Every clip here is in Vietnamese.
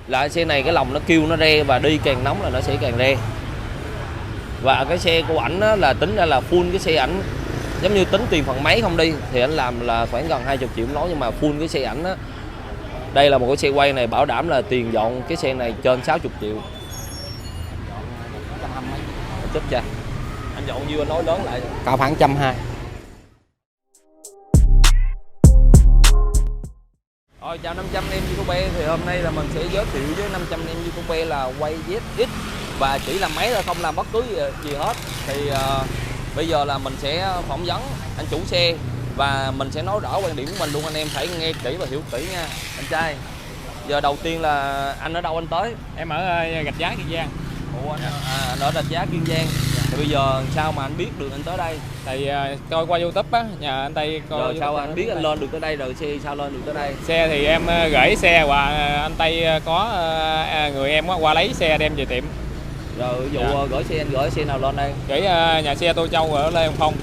là xe này cái lòng nó kêu nó re, và đi càng nóng là nó sẽ càng re. Và cái xe của ảnh là tính ra là full cái xe ảnh, giống như tính tiền phần máy không đi thì anh làm là khoảng gần 20 triệu nói, nhưng mà full cái xe ảnh á, đây là một cái xe quay này bảo đảm là tiền dọn cái xe này trên 60 triệu. Chết cha, anh dọn nhiêu anh nói lớn lại. Cả khoảng 120. Rồi chào 500 em YouTube, thì hôm nay là mình sẽ giới thiệu với 500 em YouTube là quay ZX và chỉ làm máy thôi, không làm bất cứ gì hết. Thì bây giờ là mình sẽ phỏng vấn anh chủ xe và mình sẽ nói rõ quan điểm của mình luôn, anh em phải nghe kỹ và hiểu kỹ nha anh trai. Giờ đầu tiên là anh ở đâu anh tới? Em ở Rạch Giá, Kiên Giang. Ủa anh ở Rạch Giá, Kiên Giang. Thì bây giờ sao mà anh biết được anh tới đây? Thì coi qua YouTube á, nhờ anh Tây coi. Rồi sao anh biết anh lên được tới đây, rồi xe sao lên được tới đây? Xe thì em gửi xe và anh Tây có người em qua lấy xe đem về tiệm. Rồi ví dụ gửi xe, anh gửi xe nào lên đây? Gửi nhà xe Tô Châu ở Lê Hồng Phong.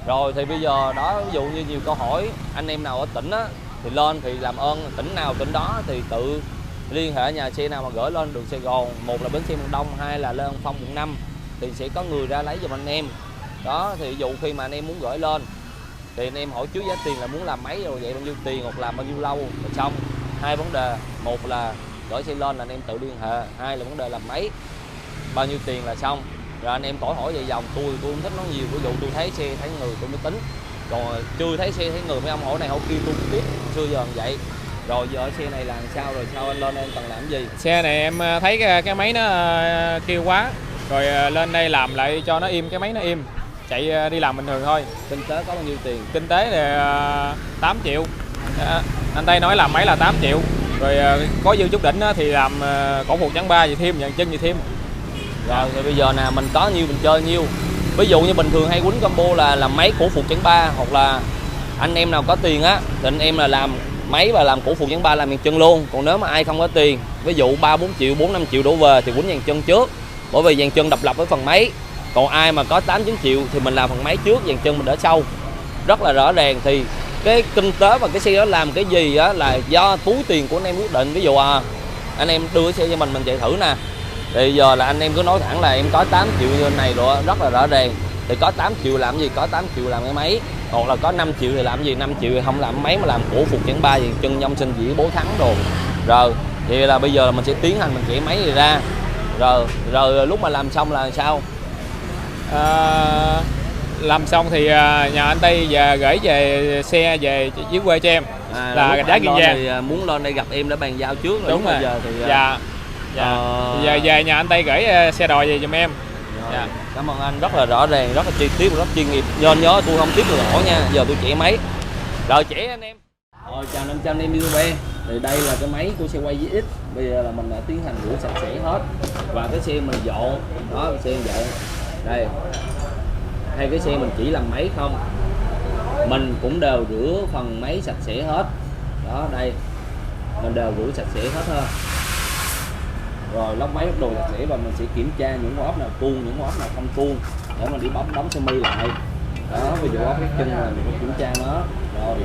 Rồi thì bây giờ đó, ví dụ như nhiều câu hỏi anh em nào ở tỉnh á thì lên, thì làm ơn tỉnh nào tỉnh đó thì tự liên hệ nhà xe nào mà gửi lên được Sài Gòn, một là bến xe miền Đông, hai là Lê Hồng Phong quận 5 thì sẽ có người ra lấy giùm anh em. Đó thì ví dụ khi mà anh em muốn gửi lên thì anh em hỏi trước giá tiền là muốn làm mấy rồi vậy bao nhiêu tiền, hoặc làm bao nhiêu lâu rồi xong. Hai vấn đề, một là gửi xe lên là anh em tự liên hệ, hai là vấn đề làm mấy bao nhiêu tiền là xong. Rồi anh em khỏi hỏi về vòng, tôi không thích nói nhiều, ví dụ tôi thấy xe thấy người tôi mới tính, rồi chưa thấy xe thấy người mấy ông hỏi này hỏi kia tôi cũng biết, xưa giờ vậy. Rồi giờ xe này là sao, rồi sao anh lên đây anh cần làm gì? Xe này em thấy cái máy nó kêu quá, rồi lên đây làm lại cho nó im, cái máy nó im, chạy đi làm bình thường thôi. Kinh tế có bao nhiêu tiền? Kinh tế thì 8 triệu. Anh Tây nói làm máy là 8 triệu. Rồi có dư chút đỉnh thì làm cổ phụ chắn 3 gì thêm, nhận chân gì thêm. Rồi thì bây giờ nè, mình có nhiêu mình chơi nhiêu. Ví dụ như bình thường hay quýnh combo là làm máy cổ phụ chắn 3, hoặc là anh em nào có tiền á thì anh em là làm máy và làm cổ phụ chắn 3 làm dàn chân luôn. Còn nếu mà ai không có tiền, ví dụ 3-4 triệu, 4-5 triệu đổ về thì quýnh dàn chân trước, bởi vì dàn chân độc lập với phần máy. Còn ai mà có 8-9 triệu thì mình làm phần máy trước, dàn chân mình đỡ sau. Rất là rõ ràng. Thì cái kinh tế và cái xe đó làm cái gì á là do túi tiền của anh em quyết định. Ví dụ anh em đưa cái xe cho mình chạy thử nè, thì giờ là anh em cứ nói thẳng là em có 8 triệu như này rồi, rất là rõ ràng. Thì có 8 triệu làm gì, có 8 triệu làm cái máy, hoặc là có 5 triệu thì làm gì, 5 triệu thì không làm máy mà làm cổ phục chắn 3 dàn chân nhông sinh dĩ bố thắng đồ. Rồi vậy là bây giờ là mình sẽ tiến hành mình chạy máy này ra. Rồi lúc mà làm xong là sao? Làm xong thì nhà anh Tây giờ gửi về xe về dưới quê cho em, là Rạch Giá, Kiên Giang. Thì muốn lên đây gặp em để bàn giao trước rồi. Đúng rồi. Giờ thì Dạ. Giờ về nhà anh Tây gửi xe đò về giùm em. Dạ. Cảm ơn anh, rất là rõ ràng, rất là chi tiết, rất chuyên nghiệp. Nhớ tôi không tiếp được hỏi nha, giờ tôi chạy máy. Rồi chạy anh em. Rồi chào 500 em YouTube. Thì đây là cái máy của xe quay ZX. Bây giờ là mình đã tiến hành rửa sạch sẽ hết. Và cái xe mình dọn, đó cái xe vậy. Đây. Hay cái xe mình chỉ làm máy không, mình cũng đều rửa phần máy sạch sẽ hết. Đó đây, mình đều rửa sạch sẽ hết ha. Rồi lóc máy lóc đồ sạch sẽ, và mình sẽ kiểm tra những con ốc nào tuôn, những con ốc nào không tuôn để mình đi đóng sơ mi lại. Đó, ví dụ ốc cái chân là mình phải kiểm tra nó. Rồi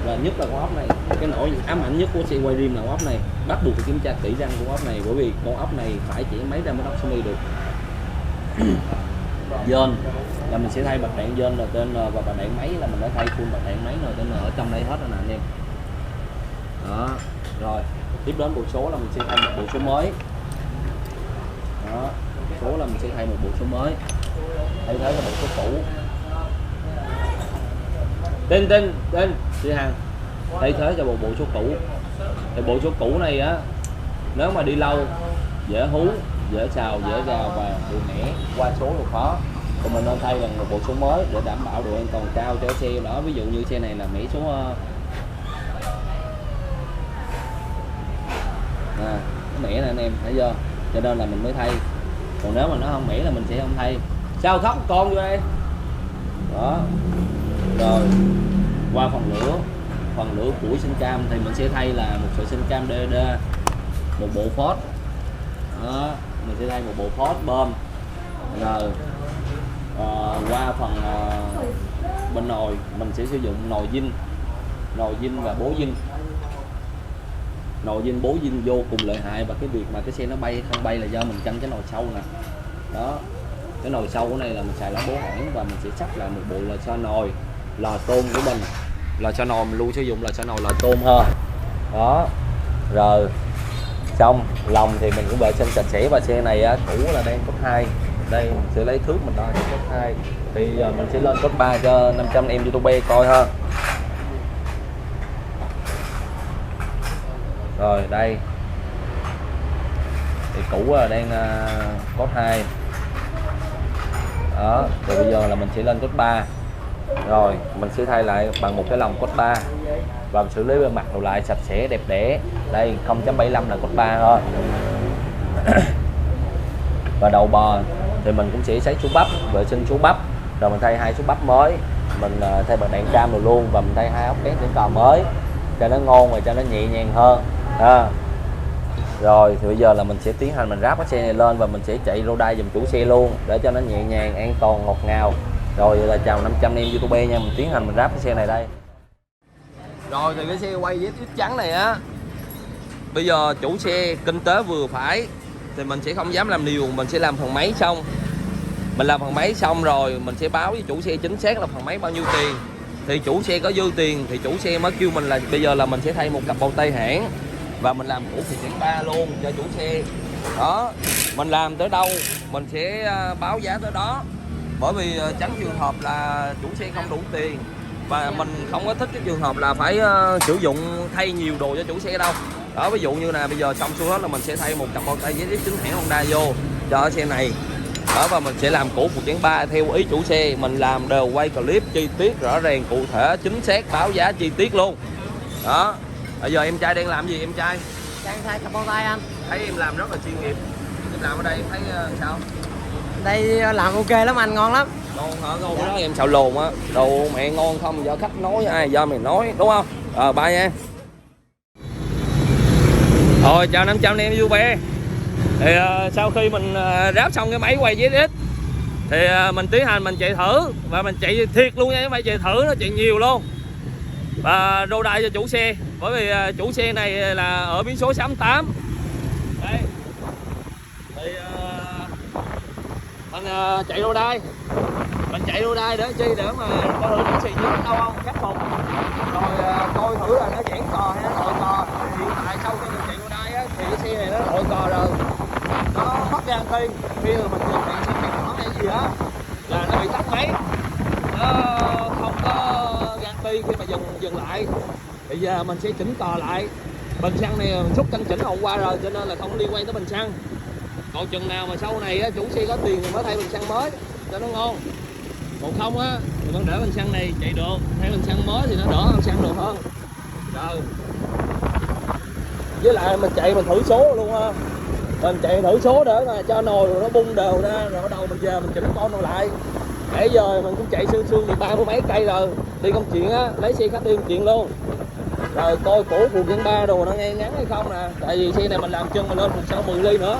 và nhất là con ốc này, cái nỗi ám ảnh nhất của xe quay rim là con ốc này, bắt buộc phải kiểm tra kỹ răng con ốc này, bởi vì con ốc này phải chỉ máy ra mới đóng sơ mi được. Dên là mình sẽ thay bạc đạn dên rồi tên và bạc đạn máy là mình đã thay full bạc đạn máy rồi tên ở trong đây hết rồi nè anh em. Đó. Rồi tiếp đến bộ số là mình sẽ thay một bộ số mới. Đó, số là mình sẽ thay một bộ số mới, thay thế là bộ số cũ. Tên chị Hằng thay thế cho bộ số cũ. Thì bộ số cũ này á, nếu mà đi lâu dễ hú, dễ xào, dễ gào và bị mẻ qua số là khó. Thì mình nên thay bằng một bộ số mới để đảm bảo độ an toàn cao cho xe đó. Ví dụ như xe này là mẻ số nó mẻ nè anh em, thấy chưa? Cho nên là mình mới thay. Còn nếu mà nó không mẻ là mình sẽ không thay. Sao khóc con vô đây. Đó. Rồi qua phần lửa củi sinh cam thì mình sẽ thay là một sợi sinh cam DD, một bộ phốt. Đó, mình sẽ thay một bộ phốt bơm. Rồi qua phần bên nồi mình sẽ sử dụng nồi zin và bố zin. nồi zin bố zin vô cùng lợi hại, và cái việc mà cái xe nó bay không bay là do mình căng cái nồi sâu nè. Đó, cái nồi sâu của này là mình xài lá bố hãng, và mình sẽ sắp lại một bộ lò xo nồi, lò tôm của mình. Lò xo nồi mình luôn sử dụng lò xo nồi lò tôm hơn. Đó, rồi xong lòng thì mình cũng vệ sinh sạch sẽ, và xe này á, cũ là đang cấp 2. Đây mình sẽ lấy thước mình đo cấp 2, thì giờ mình sẽ lên cấp 3 cho 500 em YouTube coi ha. Rồi đây thì cũ là đang cấp 2 đó, rồi bây giờ là mình sẽ lên cấp 3, rồi mình sẽ thay lại bằng một cái lồng cấp 3 và xử lý bề mặt đồ lại sạch sẽ đẹp đẽ. Đây 0.75 là cấp 3 thôi. Và đầu bò thì mình cũng sẽ sấy số bắp, vệ sinh số bắp, rồi mình thay 2 số bắp mới, mình thay bằng đạn cam rồi luôn, và mình thay 2 ốc két để cò mới cho nó ngon và cho nó nhẹ nhàng hơn. Rồi thì bây giờ là mình sẽ tiến hành mình ráp cái xe này lên, và mình sẽ chạy rô đai giùm chủ xe luôn để cho nó nhẹ nhàng, an toàn, ngọt ngào. Rồi là chào 500 em YouTube nha, mình tiến hành mình ráp cái xe này đây. Rồi thì cái xe quay với ít trắng này á, bây giờ chủ xe kinh tế vừa phải thì mình sẽ không dám làm liều, mình sẽ làm phần máy xong. Mình làm phần máy xong rồi mình sẽ báo với chủ xe chính xác là phần máy bao nhiêu tiền. Thì chủ xe có dư tiền thì chủ xe mới kêu mình là bây giờ là mình sẽ thay một cặp bao tay hãng, và mình làm củ phụ kiện 3 luôn cho chủ xe. Đó, mình làm tới đâu mình sẽ báo giá tới đó, bởi vì tránh trường hợp là chủ xe không đủ tiền, và mình không có thích cái trường hợp là phải sử dụng thay nhiều đồ cho chủ xe đâu. Đó, ví dụ như là bây giờ xong xuôi hết là mình sẽ thay một cặp bao tay giấy chính hãng Honda vô cho xe này. Đó, và mình sẽ làm củ phụ kiện 3 theo ý chủ xe, mình làm đều quay clip chi tiết rõ ràng cụ thể chính xác, báo giá chi tiết luôn. Đó, bây giờ em trai đang làm gì em trai? Đang thay cặp bao tay anh. Thấy em làm rất là chuyên nghiệp. Em làm ở đây em thấy sao? Đây làm ok lắm anh, ngon lắm. Ngon hả? Ngon đó em xào lồn á. Đồ mẹ ngon không do khách nói, ai do mày nói, đúng không? Bye nha. Thôi chào 500 em vui vẻ. Thì sau khi mình ráp xong cái máy quay ZX thì mình tiến hành mình chạy thử, và mình chạy thiệt luôn nha, phải chạy thử, nó chạy nhiều luôn. Và rô đai cho chủ xe, bởi vì chủ xe này là ở biến số 68. Đây. Thì mình chạy rô đai. Mình chạy rô đai để chi, để mà coi thử nó xì dưới đâu không, khắc phục. Rồi coi thử là nó giãn cò hay nó lội cò. Hiện tại sau khi mình chạy rô đai á, thì cái xe này nó lội cò rồi. Nó mất guarantee khi mà mình dừng đèn xanh đèn đỏ hay gì á là nó bị tắt máy, nó không có guarantee khi mà dừng lại. Bây giờ mình sẽ chỉnh cò lại. Bình xăng này mình xúc canh chỉnh hôm qua rồi, cho nên là không liên quan tới bình xăng. Còn chừng nào mà sau này á, chủ xe có tiền thì mới thay bình xăng mới cho nó ngon. Còn không á thì vẫn để bình xăng này chạy được, thay bình xăng mới thì nó đỡ hơn xăng được hơn. Rồi với lại mình chạy mình thử số luôn ha, mình chạy thử số để mà cho nồi rồi nó bung đều ra, rồi bắt đầu mình về mình chỉnh con nó lại. Nãy giờ mình cũng chạy sương thì 30 mấy cây rồi, đi công chuyện á, lấy xe khách đi công chuyện luôn. Rồi coi cổ phụ kiện 3 đồ nó ngay ngắn hay không nè, tại vì xe này mình làm chân mình lên phần sau 10 ly nữa,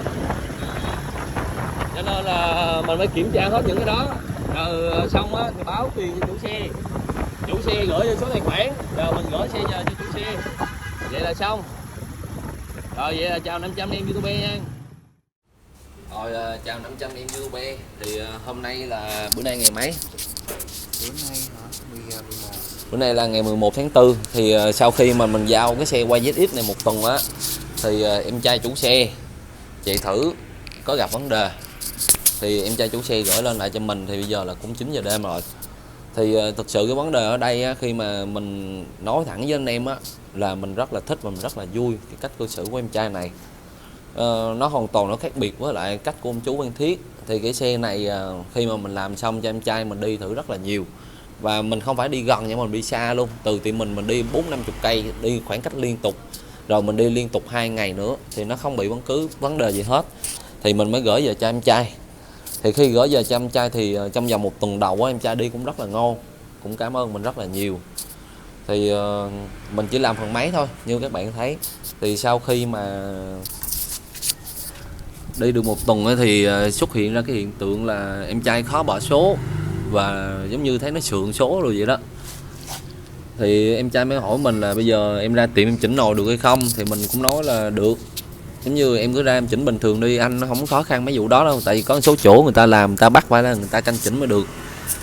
cho nên là mình phải kiểm tra hết những cái đó. Rồi xong á thì báo tiền cho chủ xe gửi cho số tài khoản, rồi mình gửi xe cho chủ xe, vậy là xong. Rồi vậy là chào 500 em YouTube nha. Rồi chào 500 em YouTube. Thì hôm nay là bữa nay ngày mấy? Bữa nay hả? Bữa nay là ngày 11 tháng 4. Thì sau khi mà mình giao cái xe quay ZX này một tuần á, thì em trai chủ xe chạy thử có gặp vấn đề, thì em trai chủ xe gửi lên lại cho mình. Thì bây giờ là cũng 9 giờ đêm rồi. Thì thực sự cái vấn đề ở đây á, khi mà mình nói thẳng với anh em á, là mình rất là thích và mình rất là vui cái cách cư xử của em trai này. Nó hoàn toàn nó khác biệt với lại cách của ông chú Văn Thiết. Thì cái xe này khi mà mình làm xong cho em trai mình đi thử rất là nhiều, và mình không phải đi gần nhưng mà mình đi xa luôn. Từ tiệm mình đi 40-50 cây, đi khoảng cách liên tục, rồi mình đi liên tục 2 ngày nữa thì nó không bị bất cứ vấn đề gì hết, thì mình mới gửi về cho em trai. Thì khi gửi về cho em trai thì trong vòng 1 tuần đầu em trai đi cũng rất là ngon, cũng cảm ơn mình rất là nhiều. Thì mình chỉ làm phần máy thôi như các bạn thấy. Thì sau khi mà đi được 1 tuần ấy, thì xuất hiện ra cái hiện tượng là em trai khó bỏ số, và giống như thấy nó sượng số rồi vậy đó. Thì em trai mới hỏi mình là bây giờ em ra tiệm em chỉnh nồi được hay không, thì mình cũng nói là được. Giống như em cứ ra em chỉnh bình thường đi anh, nó không khó khăn mấy vụ đó đâu, tại vì có một số chỗ người ta làm người ta bắt phải là người ta canh chỉnh mới được.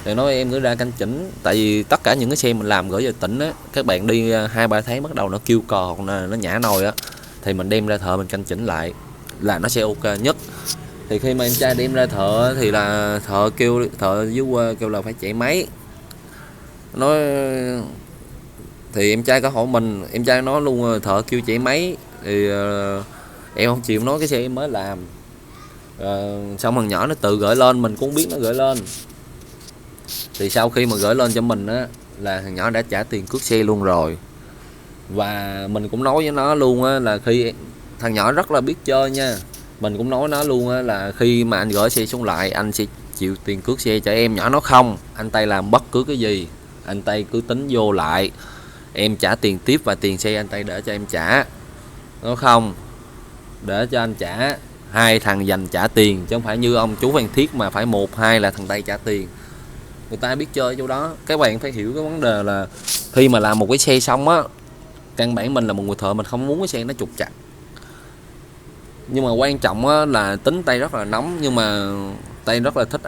Thì nói em cứ ra canh chỉnh, tại vì tất cả những cái xe mình làm gửi về tỉnh á, các bạn đi 2-3 tháng bắt đầu nó kêu cò hoặc là nó nhả nồi á, thì mình đem ra thợ mình canh chỉnh lại là nó sẽ ok nhất. Thì khi mà em trai đem ra thợ thì là thợ dưới quê kêu là phải chạy máy. Nói thì em trai có hỏi mình, em trai nói luôn thợ kêu chạy máy thì em không chịu, nói cái xe em mới làm. Xong thằng nhỏ nó tự gửi lên, mình cũng biết nó gửi lên. Thì sau khi mà gửi lên cho mình á là thằng nhỏ đã trả tiền cước xe luôn rồi. Và mình cũng nói với nó luôn á là khi thằng nhỏ rất là biết chơi nha, mình cũng nói nó luôn á là khi mà anh gửi xe xuống lại anh sẽ chịu tiền cước xe cho em. Nhỏ nó không, anh tay làm bất cứ cái gì anh tay cứ tính vô lại, em trả tiền tiếp và tiền xe anh tay để cho em trả. Nó không, để cho anh trả, hai thằng dành trả tiền chứ không phải như ông chú Phan Thiết mà phải 1-2 là thằng Tây trả tiền. Người ta biết chơi chỗ đó. Các bạn phải hiểu cái vấn đề là khi mà làm một cái xe xong á, căn bản mình là một người thợ, mình không muốn cái xe nó trục trặc. Nhưng mà quan trọng á là tính Tây rất là nóng, nhưng mà Tây rất là thích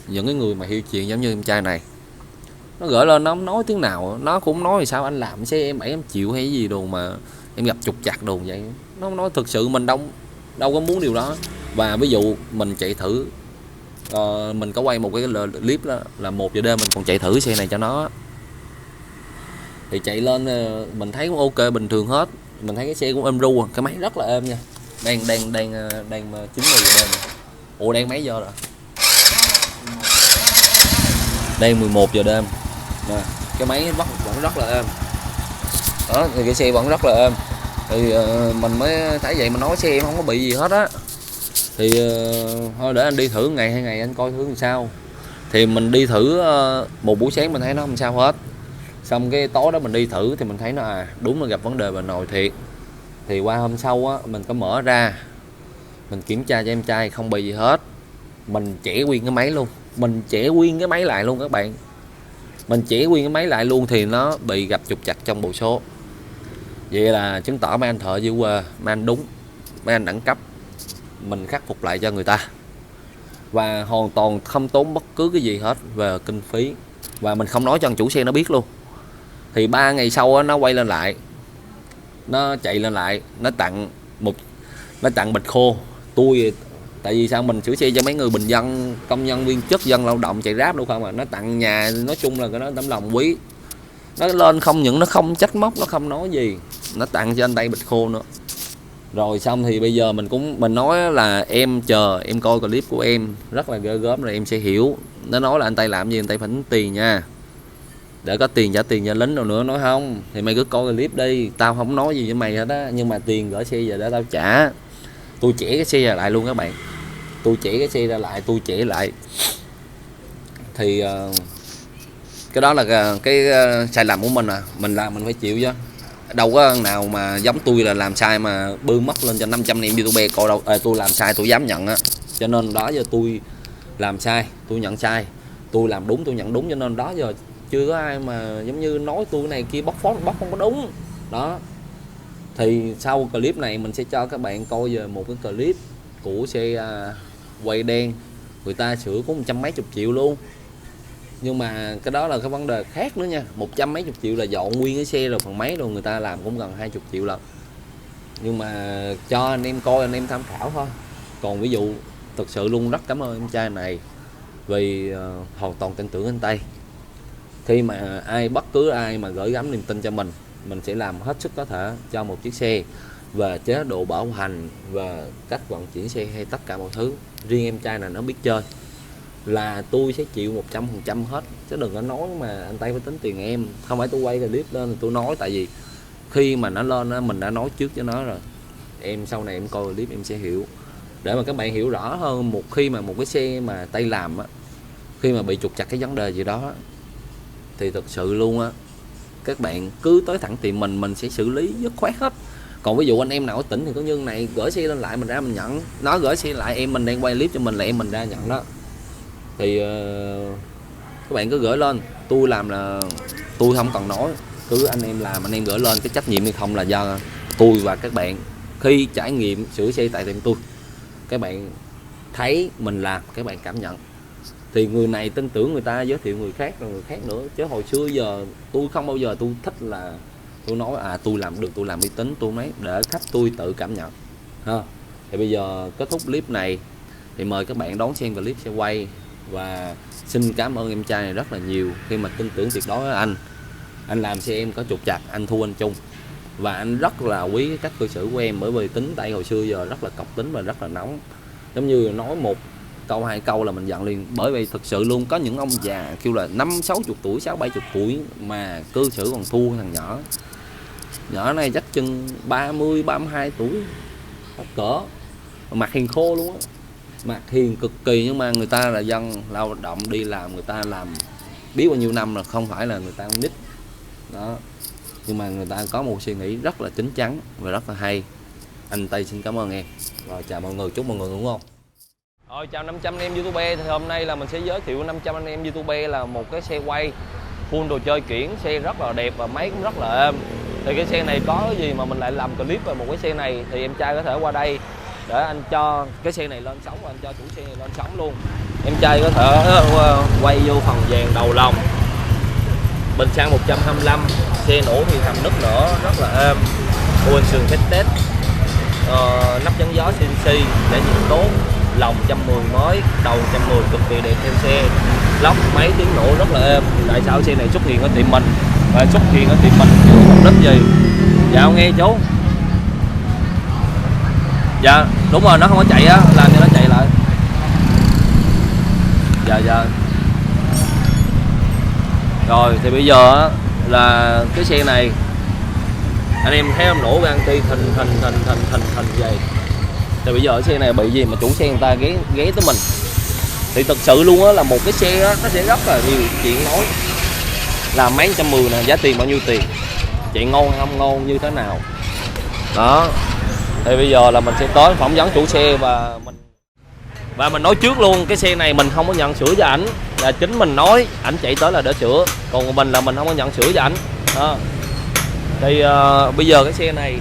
những cái người mà hiểu chuyện giống như em trai này. Nó gửi lên nó không nói tiếng nào, nó cũng nói thì sao anh làm xe em 7-8 triệu hay gì đồ mà em gặp trục trặc đồ vậy. Nó nói thực sự mình đâu có muốn điều đó. Và ví dụ mình chạy thử, mình có quay một cái clip đó là 1 giờ đêm mình còn chạy thử xe này cho nó, thì chạy lên mình thấy cũng ok bình thường hết. Mình thấy cái xe cũng êm ru, cái máy rất là êm nha. Đang 9 giờ đêm. Ủa đang mấy giờ rồi? Đang 11 giờ đêm nè, cái máy vẫn rất là êm đó, thì cái xe vẫn rất là êm. Thì mình mới thấy vậy, mình nói xe em không có bị gì hết á. Thì thôi để anh đi thử 1-2 ngày anh coi thử làm sao. Thì mình đi thử một buổi sáng mình thấy nó không sao hết. Xong cái tối đó mình đi thử thì mình thấy nó đúng là gặp vấn đề về nồi thiệt. Thì qua hôm sau á mình có mở ra mình kiểm tra cho em trai không bị gì hết. Mình chẻ nguyên cái máy luôn, mình chẻ nguyên cái máy lại luôn các bạn. Mình chẻ nguyên cái máy lại luôn thì nó bị gặp trục trặc trong bộ số. Vậy là chứng tỏ mấy anh thợ dưới quê, mấy anh đúng, mấy anh đẳng cấp, mình khắc phục lại cho người ta. Và hoàn toàn không tốn bất cứ cái gì hết về kinh phí. Và mình không nói cho anh chủ xe nó biết luôn. Thì 3 ngày sau nó quay lên lại, nó chạy lên lại, nó tặng bịch khô. Tại vì sao mình sửa xe cho mấy người bình dân, công nhân viên chức, dân lao động chạy Grab đâu không à. Nó tặng nhà, nói chung là cái đó tấm lòng quý. Nó lên không những nó không trách móc, nó không nói gì, nó tặng cho anh tay bịch khô nữa. Rồi xong thì bây giờ mình nói là em chờ em coi clip của em rất là ghê gớm rồi em sẽ hiểu. Nó nói là anh tay làm gì anh tay phải tính tiền nha, để có tiền trả tiền cho lính đâu nữa. Nói không thì mày cứ coi clip đi, tao không nói gì với mày hết á, nhưng mà tiền gửi xe về để tao trả. Tôi chẻ cái xe ra lại luôn các bạn, tôi chẻ cái xe ra lại, tôi chẻ lại. Thì cái đó là cái sai lầm của mình mình làm mình phải chịu chứ. Đâu có nào mà giống tôi là làm sai mà bươn mất lên cho 500 em YouTube coi đâu. Tôi làm sai tôi dám nhận á, cho nên đó giờ tôi làm sai tôi nhận sai, tôi làm đúng tôi nhận đúng, cho nên đó giờ chưa có ai mà giống như nói tôi cái này kia bóc không có đúng đó. Thì sau clip này mình sẽ cho các bạn coi về một cái clip của xe quay đen, người ta sửa có 100 mấy chục triệu luôn. Nhưng mà cái đó là cái vấn đề khác nữa nha. 100 mấy chục triệu là dọn nguyên cái xe rồi phần máy rồi, người ta làm cũng gần 20 triệu lần. Nhưng mà cho anh em coi, anh em tham khảo thôi. Còn ví dụ thực sự luôn rất cảm ơn em trai này vì hoàn toàn tin tưởng anh Tây. Khi mà bất cứ ai mà gửi gắm niềm tin cho mình sẽ làm hết sức có thể cho một chiếc xe, về chế độ bảo hành và cách vận chuyển xe hay tất cả mọi thứ. Riêng em trai này nó biết chơi là tôi sẽ chịu 100% hết, chứ đừng có nói mà anh Tây phải tính tiền em. Không phải tôi quay clip lên thì tôi nói, tại vì khi mà nó lên đó, mình đã nói trước cho nó rồi. Em sau này em coi clip em sẽ hiểu, để mà các bạn hiểu rõ hơn. Khi mà một cái xe mà Tây làm á, khi mà bị trục trặc cái vấn đề gì đó thì thực sự luôn á, các bạn cứ tới thẳng tiệm mình sẽ xử lý dứt khoát hết. Còn ví dụ anh em nào ở tỉnh thì có như này, gửi xe lên lại mình ra mình nhận. Nó gửi xe lại mình đang quay clip cho mình là mình ra nhận đó. Thì các bạn cứ gửi lên, tôi làm là tôi không cần nói, cứ anh em làm, anh em gửi lên, cái trách nhiệm hay không là do tôi và các bạn. Khi trải nghiệm sửa xe tại tiệm tôi, các bạn thấy mình làm, các bạn cảm nhận thì người này tin tưởng người ta giới thiệu người khác rồi người khác nữa. Chứ hồi xưa giờ tôi không bao giờ tôi thích là tôi nói tôi làm được, tôi làm uy tín, tôi nói để khách tôi tự cảm nhận ha. Thì bây giờ kết thúc clip này thì mời các bạn đón xem clip xe quay, và xin cảm ơn em trai này rất là nhiều khi mà tin tưởng tuyệt đối với anh. Anh làm xe em có trục trặc, anh thua anh Trung, và anh rất là quý cái cách cư xử của em, bởi vì tính tay hồi xưa giờ rất là cọc tính và rất là nóng, giống như nói một câu hai câu là mình giận liền. Bởi vì thực sự luôn, có những ông già kêu là 50-60 tuổi, 60-70 tuổi mà cư xử còn thua thằng nhỏ. Nhỏ này chắc chừng 30-32 tuổi, hết cỡ, mặt hiền khô luôn á, mặt hiền cực kỳ. Nhưng mà người ta là dân lao động đi làm, người ta làm biết bao nhiêu năm là không phải là người ta con nít đó, nhưng mà người ta có một suy nghĩ rất là chín chắn và rất là hay. Anh Tây xin cảm ơn em. Rồi chào mọi người, chúc mọi người ngủ ngon. Rồi chào 500 anh em YouTube. Thì hôm nay là mình sẽ giới thiệu 500 anh em YouTube là một cái xe quay full đồ chơi kiển, xe rất là đẹp và máy cũng rất là êm. Thì cái xe này có cái gì mà mình lại làm clip về một cái xe này, thì em trai có thể qua đây để anh cho cái xe này lên sóng, và anh cho chủ xe này lên sóng luôn. Em trai có thể quay vô phần dàn đầu lòng, bình xăng 125, xe nổ thì thầm nứt nở rất là êm, ô sườn test, nắp chắn gió CNC, trải nghiệm tốt, lòng 110 mới, đầu 110 cực kỳ đẹp theo xe, lóc máy tiếng nổ rất là êm. Tại sao xe này xuất hiện ở tiệm mình và xuất hiện ở tiệm mình chứ mục đích gì? Dạ nghe chú. Dạ đúng rồi, nó không có chạy á, làm cho nó chạy lại. Dạ. Rồi thì bây giờ á, là cái xe này anh em thấy em nổ gan ti thình vậy. Thì bây giờ cái xe này bị gì mà chủ xe người ta ghé tới mình. Thì thực sự luôn á, là một cái xe á, nó sẽ rất là nhiều chuyện nói. Là mấy 110 nè, giá tiền bao nhiêu tiền, chạy ngon hay không ngon như thế nào đó. Thì bây giờ là mình sẽ tới phỏng vấn chủ xe, và mình nói trước luôn, cái xe này mình không có nhận sửa cho ảnh, là chính mình nói ảnh chạy tới là để sửa, còn mình là mình không có nhận sửa cho ảnh. Thì bây giờ cái xe này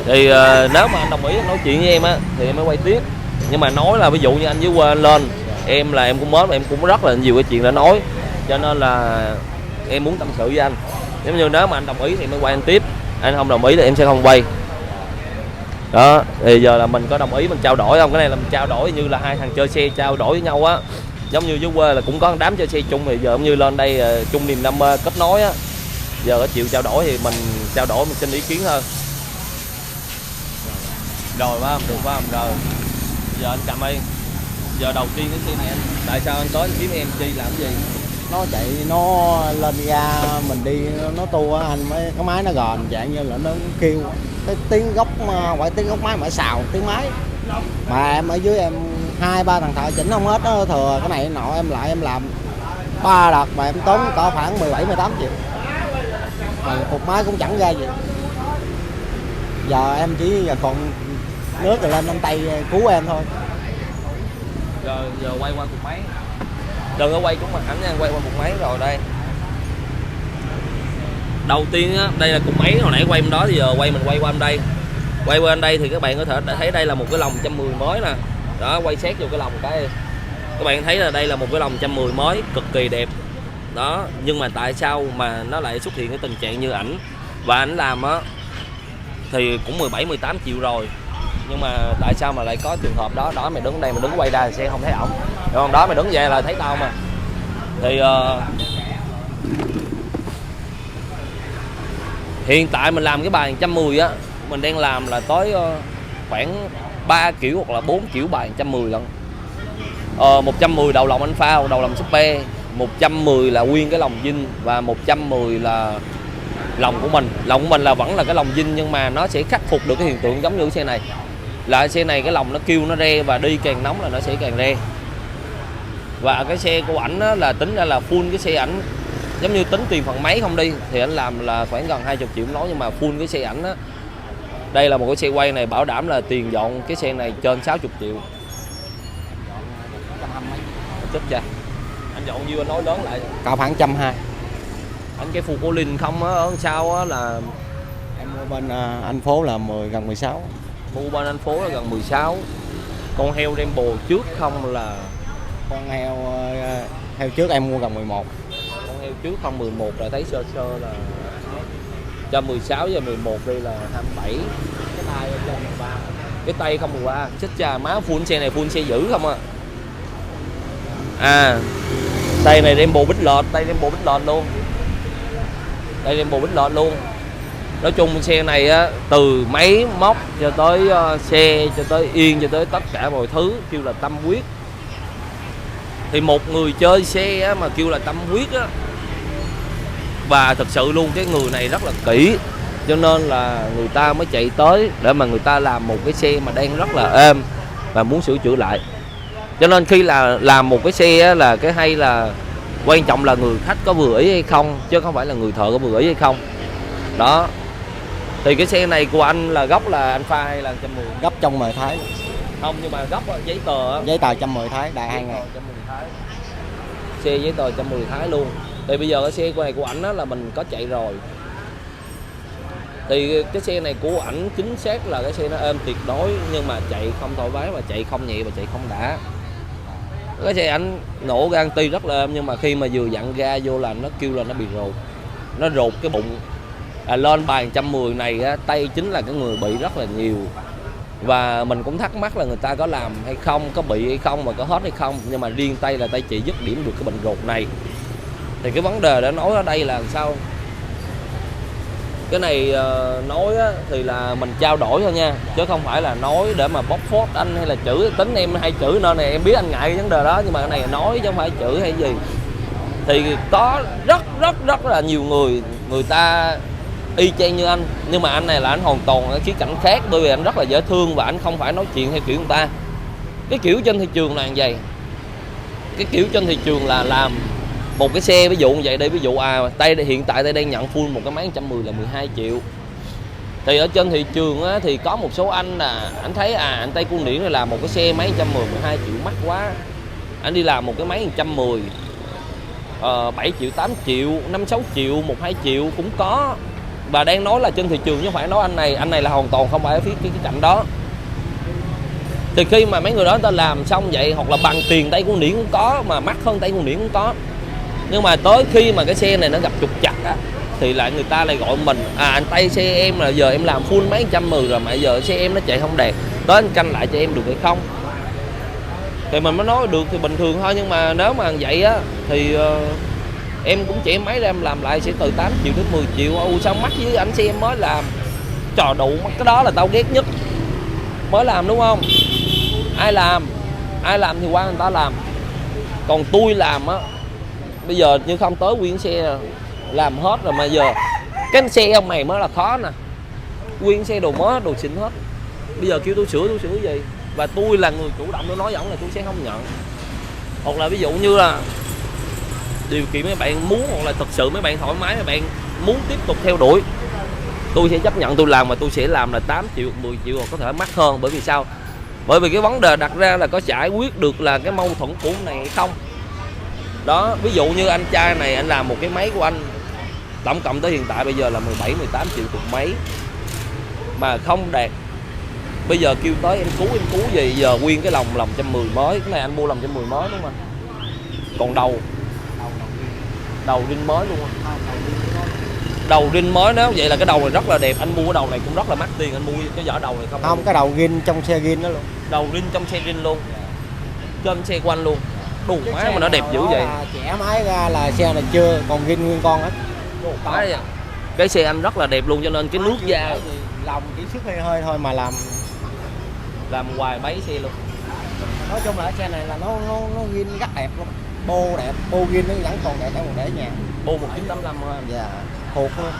thì nếu mà anh đồng ý anh nói chuyện với em á thì em mới quay tiếp. Nhưng mà nói là ví dụ như anh dưới quê anh lên, em là em cũng mến, em cũng rất là nhiều cái chuyện để nói, cho nên là em muốn tâm sự với anh. Giống như nếu mà anh đồng ý thì mới quay anh tiếp, anh không đồng ý thì em sẽ không quay đó. Thì giờ là mình có đồng ý mình trao đổi không? Cái này là mình trao đổi như là hai thằng chơi xe trao đổi với nhau á, giống như dưới quê là cũng có một đám chơi xe chung, thì giờ cũng như lên đây chung niềm đam mê kết nối á, giờ có chịu trao đổi thì mình trao đổi, mình xin ý kiến hơn. Rồi phải không? Được phải không? Rồi giờ anh cầm đi. Giờ đầu tiên cái xe này anh, tại sao anh tới anh kiếm em chi làm gì? Nó chạy, nó lên ga mình đi nó tua á anh, mấy cái máy nó gòn dạng như là nó kêu cái tiếng gốc, phải tiếng gốc máy mà xào tiếng máy. Mà em ở dưới em 2-3 thằng thợ chỉnh không hết, nó thừa cái này nọ, em lại em làm 3 đợt mà em tốn có khoảng 17-18 triệu. Mà cục máy cũng chẳng ra gì. Giờ em chỉ còn nước rồi lên anh Tây cứu em thôi. Rồi giờ quay qua cục máy, đừng có quay cũng mặt ảnh nha, quay qua cục máy. Rồi đây đầu tiên á, đây là cục máy hồi nãy quay bên đó, thì giờ mình quay qua bên đây. Quay qua bên đây thì các bạn có thể thấy đây là một cái lồng 110 mới nè đó, quay sát vô cái lồng cái các bạn thấy là đây là một cái lồng 110 mới cực kỳ đẹp đó. Nhưng mà tại sao mà nó lại xuất hiện cái tình trạng như ảnh, và ảnh làm á thì cũng 17-18 triệu rồi, nhưng mà tại sao mà lại có trường hợp đó? Đó mày đứng đây, mày đứng quay ra thì sẽ không thấy ổng, được không? Đó mày đứng về là thấy tao mà. Thì hiện tại mình làm cái bài 110 á, mình đang làm là tới khoảng 3 kiểu hoặc là 4 kiểu bài 110 lần. 110 đầu lòng anh phao, đầu lòng super, 110 là nguyên cái lòng zin, và 110 là lòng của mình. Lòng của mình là vẫn là cái lòng zin, nhưng mà nó sẽ khắc phục được cái hiện tượng giống như cái xe này. Là xe này cái lòng nó kêu nó re, và đi càng nóng là nó sẽ càng re. Và cái xe của ảnh là tính ra là full cái xe ảnh, giống như tính tiền phần máy không đi thì anh làm là khoảng gần 20 triệu nói, nhưng mà full cái xe ảnh á. Đây là một cái xe quay này bảo đảm là tiền dọn cái xe này trên 60 triệu. Chết cha. Anh dọn nhiêu anh nói lớn lại. Cao khoảng 120. Anh cái Phù Cô Linh không á, ở sau á là Em mua bên anh phố là gần 16. mua bên anh phố là gần 16. Con heo Rainbow trước không là Con heo trước em mua gần 11. con heo trước không 11 là thấy sơ sơ là cho 16 và 11 đây là 27. Cái tay em lên 13. Cái tay không 13. Chết cha má, full xe này full xe dữ không à. À, tay này Rainbow bích lọt, tay Rainbow bích lọt luôn. Đây Rainbow bích lọt luôn. Nói chung xe này á, từ máy móc cho tới xe cho tới yên cho tới tất cả mọi thứ kêu là tâm huyết. Thì một người chơi xe á, mà kêu là tâm huyết á, và thật sự luôn cái người này rất là kỹ, cho nên là người ta mới chạy tới để mà người ta làm một cái xe mà đang rất là êm và muốn sửa chữa lại. Cho nên khi là làm một cái xe á, là cái hay là quan trọng là người khách có vừa ý hay không, chứ không phải là người thợ có vừa ý hay không. Đó. Thì cái xe này của anh là gốc là anh pha hay là 110? Gấp trong 10 Thái. Không, nhưng mà gốc giấy tờ á. Giấy tờ 110 Thái, đại 2 ngàn. 110 Thái. Xe giấy tờ 110 Thái luôn. Thì bây giờ cái xe này của ảnh á là mình có chạy rồi. Thì cái xe này của ảnh chính xác là cái xe nó êm tuyệt đối, nhưng mà chạy không thoải mái, mà chạy không nhẹ, và chạy không đã. Cái xe ảnh nổ ga anti rất là êm, nhưng mà khi mà vừa dặn ga vô là nó kêu là nó bị rột. Nó rột cái bụng. Lên bài 110 này á, tay chính là cái người bị rất là nhiều. Và mình cũng thắc mắc là người ta có làm hay không, có bị hay không, mà có hết hay không. Nhưng mà riêng tay là tay chỉ dứt điểm được cái bệnh rột này. Thì cái vấn đề đã nói ở đây là làm sao? Cái này nói á, thì là mình trao đổi thôi nha, chứ không phải là nói để mà bóc phốt anh hay là chửi. Tính em hay chửi nên này em biết anh ngại cái vấn đề đó, nhưng mà cái này nói chứ không phải chửi hay gì. Thì có rất là nhiều người ta y chang như anh, nhưng mà anh này là anh hoàn toàn ở khía cạnh khác, bởi vì anh rất là dễ thương và anh không phải nói chuyện theo kiểu người ta. Cái kiểu trên thị trường là như vậy. Cái kiểu trên thị trường là làm một cái xe ví dụ như vậy đây, ví dụ hiện tại đây đang nhận full một cái máy 110 là 12 triệu. Thì ở trên thị trường á, thì có một số anh là anh thấy anh Tây Cung Điển này làm một cái xe máy 110 12 triệu mắc quá. Anh đi làm một cái máy 110 7 triệu 8 triệu 5 6 triệu 1 2 triệu cũng có. Và đang nói là trên thị trường chứ không phải nói anh này là hoàn toàn không phải ở phía cái cạnh đó. Thì khi mà mấy người đó người ta làm xong vậy, hoặc là bằng tiền Tây Cung Điển cũng có, mà mắc hơn Tây Cung Điển cũng có. Nhưng mà tới khi mà cái xe này nó gặp trục trặc á, thì lại người ta lại gọi mình anh Tây, xe em là giờ em làm full mấy 110 rồi mà giờ xe em nó chạy không đẹp, tới anh canh lại cho em được hay không. Thì mình mới nói được thì bình thường thôi, nhưng mà nếu mà vậy á thì em cũng chỉ máy ra em làm lại sẽ từ 8 triệu đến 10 triệu. Sao mắc với anh, xe em mới làm. Trò đủ, cái đó là tao ghét nhất. Mới làm đúng không? Ai làm thì qua người ta làm. Còn tôi làm á, bây giờ như không tới nguyên xe làm hết rồi, mà giờ cái xe ông mày mới là khó nè. Nguyên xe đồ mới, đồ xịn hết. Bây giờ kêu tôi sửa gì? Và tôi là người chủ động, tôi nói giọng là tôi sẽ không nhận. Hoặc là ví dụ như là điều kiện mấy bạn muốn, hoặc là thật sự mấy bạn thoải mái, mấy bạn muốn tiếp tục theo đuổi, tôi sẽ chấp nhận tôi làm, mà tôi sẽ làm là 8 triệu 10 triệu, hoặc có thể mắc hơn. Bởi vì sao? Bởi vì cái vấn đề đặt ra là có giải quyết được là cái mâu thuẫn của này hay không. Đó, ví dụ như anh trai này anh làm một cái máy của anh tổng cộng tới hiện tại bây giờ là 17 18 triệu một máy mà không đạt. Bây giờ kêu tới em cứu gì, giờ nguyên cái lòng 110 mới. Cái này anh mua lòng 110 mới đúng không? Còn đầu rin mới luôn. Đầu rin mới, nếu vậy là cái đầu này rất là đẹp. Anh mua cái đầu này cũng rất là mắc tiền. Anh mua cái vỏ đầu này không? Không, cái đầu rin trong xe rin đó luôn. Đầu rin trong xe rin luôn, trên xe của anh luôn. Đủ má mà nó đẹp dữ vậy. Chẻ máy ra là xe này chưa, còn rin nguyên con hết. Cái xe anh rất là đẹp luôn, cho nên cái nước da lòng chỉ sức hơi thôi mà làm hoài mấy xe luôn. Nói chung là xe này là nó rin rất đẹp luôn. Bô đẹp, bô rin nó vẫn còn đẹp ở để nhà. Bô 1985 thôi. Dạ, thuộc luôn.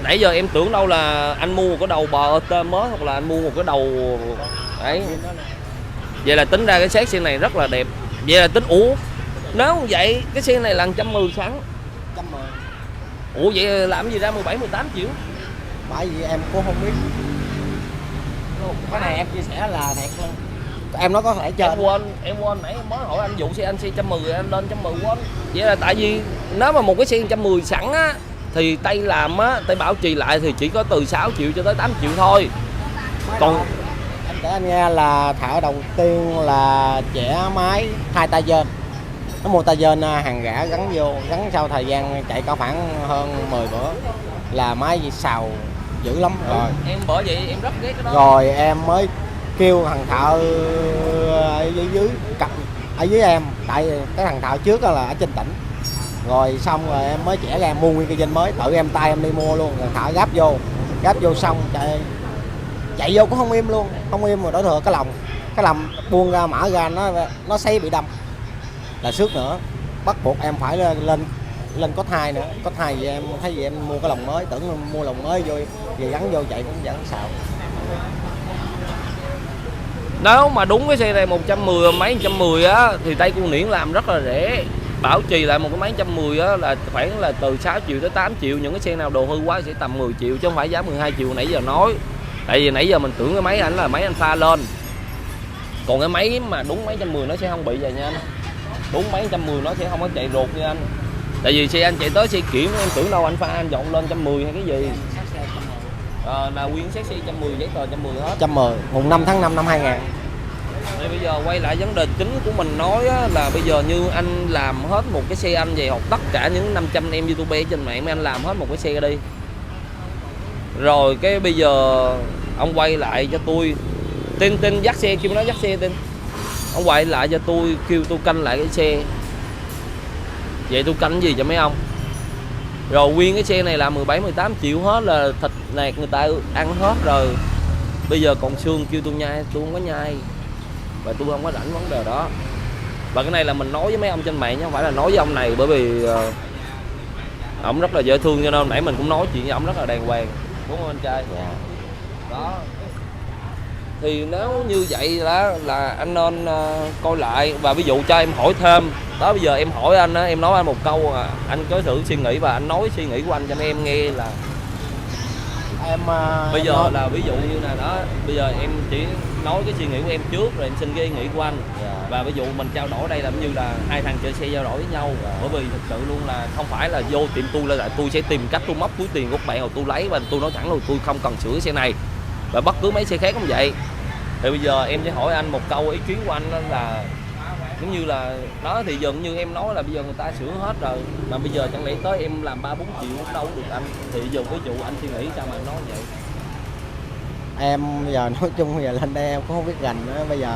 Nãy giờ em tưởng đâu là anh mua một cái đầu bò tê mới, hoặc là anh mua một cái đầu đấy. Vậy là tính ra cái set xe này rất là đẹp. Vậy là tính nếu vậy cái xe này là 110 sẵn. 110. Vậy làm gì ra 17 18 triệu? Bởi vì em cũng không biết. Cái này em chia sẻ là thiệt luôn. Em nói có thể chơi. Em quên nãy em mới hỏi anh vụ xe anh xe 110 anh lên 110 quên. Vậy là tại vì nếu mà một cái xe 110 sẵn á thì Tây làm á, Tây bảo trì lại thì chỉ có từ 6 triệu cho tới 8 triệu thôi. Còn Anh kể anh nghe là thợ đầu tiên là chẻ máy 2 tay trên. Nó mua tay trên hàng rã gắn vô, gắn sau thời gian chạy có khoảng hơn 10 bữa là máy gì xào dữ lắm rồi. em bởi vậy em rất ghét cái đó. Rồi em mới kêu thằng thợ ở dưới cặp ở dưới em, tại cái thằng thợ trước là ở trên tỉnh. Rồi xong rồi em mới chẻ ra em mua nguyên cây dinh mới, tự em tay em đi mua luôn, rồi thợ gáp vô xong chạy vô cũng không im luôn, không im, mà đổ thừa cái lòng buông ra mở ra nó xây bị đâm là xước nữa, bắt buộc em phải lên có thai nữa, có thai vậy em thấy vậy em mua cái lồng mới, tưởng mua lồng mới vô về gắn vô chạy cũng vẫn xạo. Nếu mà đúng cái xe này 110 mấy 110 á thì Tây Côn Điển làm rất là rẻ. Bảo trì lại một cái máy 110 á là khoảng là từ 6 triệu tới 8 triệu. Những cái xe nào đồ hư quá sẽ tầm 10 triệu chứ không phải giá 12 triệu nãy giờ nói. Tại vì nãy giờ mình tưởng cái máy ảnh là máy anh pha lên. Còn cái máy mà đúng máy 110 nó sẽ không bị vậy nha anh. Đúng máy 110 nó sẽ không có chạy ruột như anh. Tại vì xe anh chạy tới xe kiểm em tưởng đâu anh pha anh dọn lên 110 hay cái gì. Là nguyên xét xe 110, giấy tờ 110 hết. 110, mùng 5 tháng 5 năm 2000. Thì bây giờ quay lại vấn đề chính của mình nói á, là bây giờ như anh làm hết một cái xe anh vậy, hoặc tất cả những 500 em YouTuber trên mạng anh làm hết một cái xe đi. Rồi cái bây giờ ông quay lại cho tôi tin dắt xe, kêu nó dắt xe tin. Ông quay lại cho tôi kêu tôi canh lại cái xe. Vậy tôi canh gì cho mấy ông? Rồi nguyên cái xe này là 17-18 triệu hết, là thịt nạc người ta ăn hết rồi. Bây giờ còn xương kêu tôi nhai, tôi không có nhai. Và tôi không có rảnh vấn đề đó. Và cái này là mình nói với mấy ông trên mạng chứ không phải là nói với ông này, bởi vì ổng rất là dễ thương, cho nên nãy mình cũng nói chuyện với ổng rất là đàng hoàng, đúng không anh trai? Đó. Thì nếu như vậy đó là anh nên coi lại. Và ví dụ cho em hỏi thêm đó, bây giờ em hỏi anh á, em nói anh một câu anh có thử suy nghĩ và anh nói suy nghĩ của anh cho em nghe là Em bây em giờ nói, là ví dụ như là đó, bây giờ em chỉ nói cái suy nghĩ của em trước rồi em xin cái ý nghĩ của anh. Và ví dụ mình trao đổi đây là như là hai thằng chơi xe trao đổi với nhau. Bởi vì thực sự luôn là không phải là vô tiệm tôi là tôi sẽ tìm cách tôi móc túi tiền của bạn rồi tôi lấy, và tôi nói thẳng luôn tôi không cần sửa cái xe này, và bất cứ mấy xe khác cũng vậy. Thì bây giờ em sẽ hỏi anh một câu ý kiến của anh đó là giống như là đó, thì dường như em nói là bây giờ người ta sửa hết rồi, mà bây giờ chẳng lẽ tới em làm 3-4 triệu cũng đâu được anh. Thì giờ ví dụ anh suy nghĩ sao mà anh nói vậy? em giờ nói chung bây giờ lên đây em cũng không biết gành nữa, bây giờ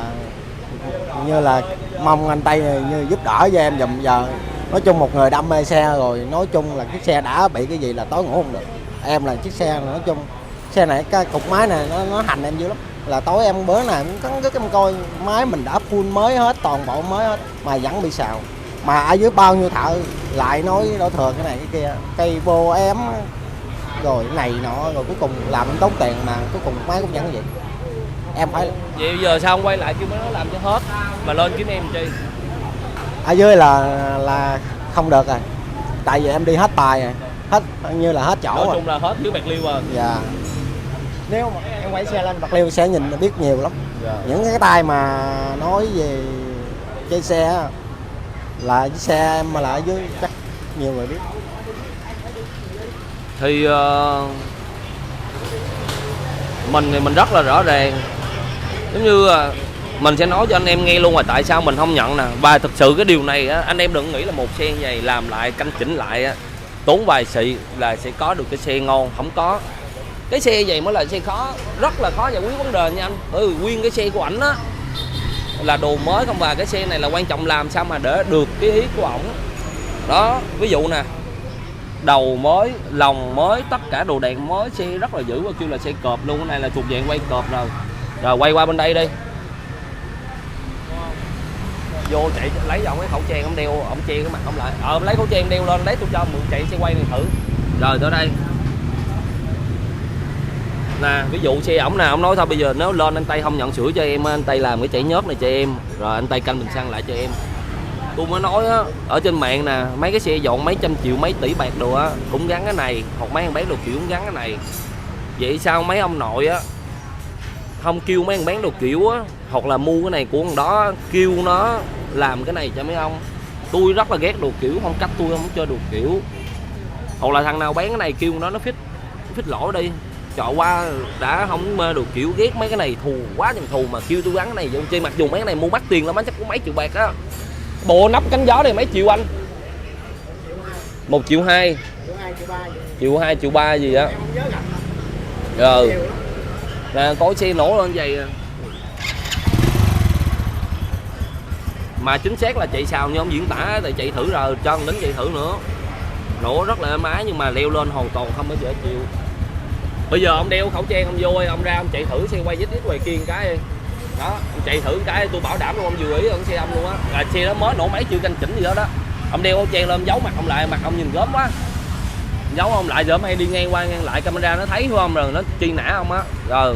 như là mong anh Tây như giúp đỡ cho em dùm. Giờ nói chung một người đam mê xe rồi, nói chung là chiếc xe đã bị cái gì là tối ngủ không được. Em là chiếc xe nói chung xe này cái cục máy này nó hành em dữ lắm, là tối em bữa nào cũng cắn rứt em coi máy mình đã full mới hết, toàn bộ mới hết mà vẫn bị xào. Mà ở dưới bao nhiêu thợ lại nói đổ thừa cái này cái kia, cây bô em rồi cái này nọ, rồi cuối cùng làm tốn tiền mà cuối cùng máy cũng vẫn vậy. Em phải Vậy bây giờ sao không quay lại kêu nó làm cho hết mà lên kiếm em chi? ở dưới là không được rồi, tại vì em đi hết tài rồi, hết như là hết chỗ Nói rồi. chung là hết dưới Bạc Liêu rồi. Dạ. Nếu mà em quay xe lên Bạc Liêu sẽ nhìn biết nhiều lắm. Dạ. Những cái tay mà nói về chơi xe á, là chiếc xe em mà là ở dưới chắc nhiều người biết. Thì mình thì mình rất là rõ ràng, giống như mình sẽ nói cho anh em nghe luôn là tại sao mình không nhận nè. Và thực sự cái điều này á, anh em đừng nghĩ là một xe như vậy làm lại canh chỉnh lại á, tốn vài xị là sẽ có được cái xe ngon. Không có. Cái xe vậy mới là xe khó, rất là khó giải quyết vấn đề nha anh. Bởi vì nguyên cái xe của ảnh á là đồ mới không, và cái xe này là quan trọng làm sao mà để được cái ý của ổng. Đó, ví dụ nè, đầu mới, lòng mới, tất cả đồ đèn mới, xe rất là dữ, kêu là xe cọp luôn. Cái này là thuộc dạng quay cọp rồi. Rồi quay qua bên đây đi. Vô chạy lấy ông cái khẩu trang ông đeo, ông che cái mặt ông lại. Lấy khẩu trang đeo lên, lấy tôi cho mượn chạy xe quay này thử. Rồi tới đây. Nè, ví dụ xe ổng nào ông nói thôi bây giờ nếu lên anh Tây không nhận sửa cho em, anh Tây làm cái chảy nhớt này cho em, rồi anh Tây canh bình xăng lại cho em. Tôi mới nói á, ở trên mạng nè, mấy cái xe dọn mấy trăm triệu, mấy tỷ bạc đồ á cũng gắn cái này, hoặc mấy thằng bán đồ kiểu cũng gắn cái này. Vậy sao mấy ông nội á không kêu mấy thằng bán đồ kiểu á, hoặc là mua cái này của thằng đó, kêu nó làm cái này cho mấy ông. Tôi rất là ghét đồ kiểu, phong cách tôi không chơi đồ kiểu. Hoặc là thằng nào bán cái này kêu nó phít lỗ đi. Chọn qua đã không được, kiểu ghét mấy cái này thù quá chừng thù mà kêu tôi gắn cái này vô chơi, mặc dù mấy cái này mua mắc tiền lắm, chắc cũng mấy triệu bạc á. Bộ nắp cánh gió này mấy triệu anh? 1,2 triệu, 1,2 triệu 3 gì á. Rồi là có xe nổ lên vậy mà chính xác là chạy xào như ông diễn tả, thì chạy thử rồi cho lính chạy thử nữa, nổ rất là êm ái nhưng mà leo lên hoàn toàn không có dễ chịu. Bây giờ ông đeo khẩu trang ông vô, ông ra ông chạy thử xe quay ít ngoài kia cái đó, ông chạy thử cái tôi bảo đảm luôn, ông vừa ý ông xe ông luôn á, là xe đó mới nổ máy chưa canh chỉnh gì đó đó. Ông đeo khẩu trang lên giấu mặt ông lại, mặt ông nhìn gớm quá, giấu ông lại, giờ ông hay đi ngang qua ngang lại camera nó thấy phải không, rồi nó truy nã ông á. Rồi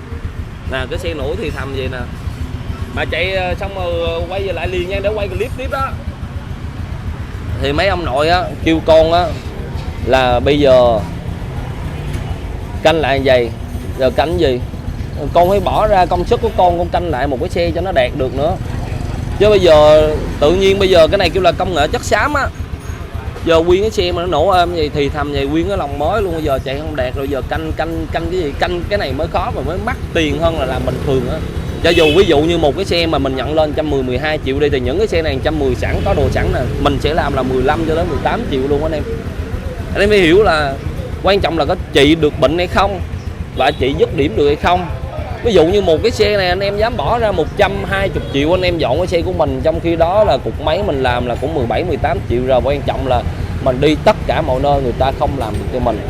nè cái xe nổ thì thầm vậy nè, mà chạy xong rồi quay về lại liền nha để quay clip tiếp đó. Thì mấy ông nội á kêu con á là bây giờ canh lại vậy, giờ canh gì con phải bỏ ra công sức của con canh lại một cái xe cho nó đạt được nữa. Chứ bây giờ tự nhiên bây giờ cái này kêu là công nghệ chất xám á, giờ nguyên cái xe mà nó nổ êm vậy thì thầm vậy nguyên cái lòng mới luôn, bây giờ chạy không đạt rồi, giờ canh cái gì, canh cái này mới khó và mới mắc tiền hơn là làm bình thường á. Cho dù ví dụ như một cái xe mà mình nhận lên 110 12 triệu đi, thì những cái xe này 110 sẵn có đồ sẵn nè, mình sẽ làm là 15 cho đến 18 triệu luôn anh em. Anh em phải hiểu là quan trọng là có trị được bệnh hay không và trị dứt điểm được hay không. Ví dụ như một cái xe này anh em dám bỏ ra 120 triệu anh em dọn cái xe của mình, trong khi đó là cục máy mình làm là cũng 17 18 triệu rồi. Quan trọng là mình đi tất cả mọi nơi người ta không làm được cho mình,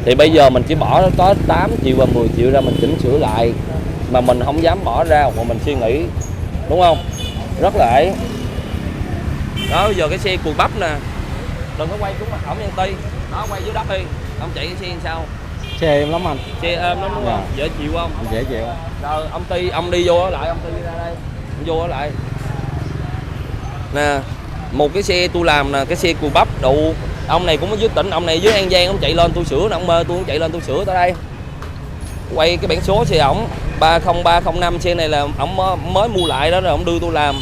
thì bây giờ mình chỉ bỏ có 8 triệu và 10 triệu ra mình chỉnh sửa lại, mà mình không dám bỏ ra hoặc mình suy nghĩ, đúng không, rất là ấy đó. Bây giờ cái xe cùi bắp nè, đừng có quay trúng mặt ổng nhân ti đó, quay dưới đất đi, ông chạy cái xe làm sao, Xe êm lắm anh. xe êm lắm đúng không, dễ chịu không, Dễ chịu. rồi ông đi vô lại, ông đi ra đây, ông vô lại nè. Một cái xe tôi làm nè, cái xe cùi bắp đủ, ông này cũng ở dưới tỉnh, ông này dưới An Giang, ông chạy lên tôi sửa nè, ông mơ tôi cũng chạy lên tôi sửa tới đây. Quay cái biển số xe ổng 30305, xe này là ổng mới mua lại đó, rồi ổng đưa tôi làm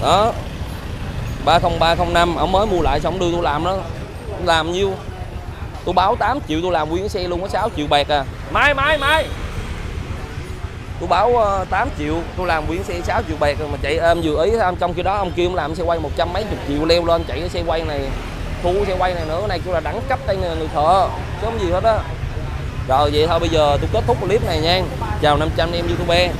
đó, 30305 ổng mới mua lại xong ổng đưa tôi làm đó. Làm nhiêu tôi báo 8 triệu tôi làm nguyên cái xe luôn, có 6 triệu bạc à. Mai tôi báo 8 triệu tôi làm nguyên xe 6 triệu bạc rồi mà chạy êm vừa ý. Trong khi đó ông kia ông làm xe quay 100 mấy chục triệu leo lên chạy cái xe quay này, thu xe quay này nữa, cái này kêu là đẳng cấp tay người thợ chứ không gì hết á. Rồi vậy thôi, bây giờ tôi kết thúc clip này nha. Chào 500 em YouTuber.